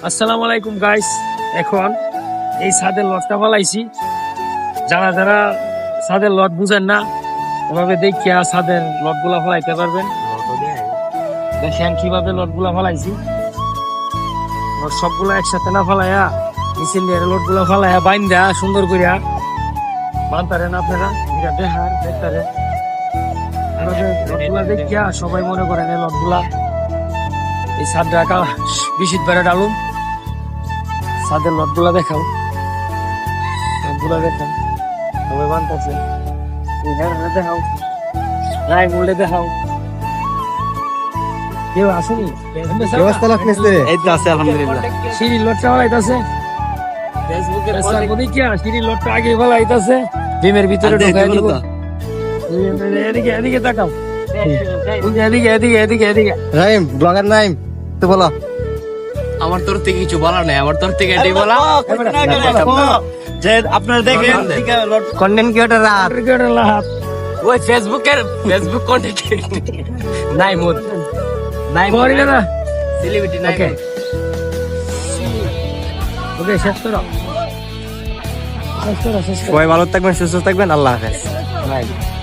আসসালামু আলাইকুম গাইস। এখন এই ছাদের লটটা ফলাইছি। যারা যারা ছাদের লট বুঝেন না, এভাবে দেখিয়া ছাদের লট গুলা ফলাইতে পারবেন। দেখেন কিভাবে লট গুলা ফলাইছি। সবগুলা একসাথে না ফলাইয়া মিছিল দিয়ে লট গুলা ফলাইয়া বাইন্দা সুন্দর করিয়া বানতারেন আপনারা। এটা দেখার দেখতারেন লট গুলা দেখিয়া সবাই মনে করেন এই লট গুলা এই ছাদটা বিশিত বেড়ে ডালুম। ছাদের লট গুলা দেখাও, লটগুলা দেখাও, সবাই বানতেছে। দেখাও, রাই মোল্ডে দেখাও। কেউ আসেনি? এই তো আছে আলহামদুলিল্লাহ। সিঁড়ির লটটা ফলাইতেছে, সিঁড়ির লটটা আগে ফলাইতেছে, ডিমের ভিতরে ঢোকাই দিব। এদিকে এদিকে তাকাও, এদিকে এদিকে এদিকে এদিকে। রাইম ব্লগার নাইম তো বলো। আমার তোর থেকে কিছু বলার নাই, আমার তোর থেকে এটাই বলা যে আপনারা দেখেন কন্টেন্ট ক্রিয়েটর লাহাত ওই ফেসবুক কন্টেন্ট নাই মোর নাই বলিলে না। সেলিব্রিটি নাই ওকে ওকে, শেষ করো, শেষ করো, শেষ করো। সবাই ভালো থাকবেন, সুস্থ থাকবেন, আল্লাহ হাফেজ। Right.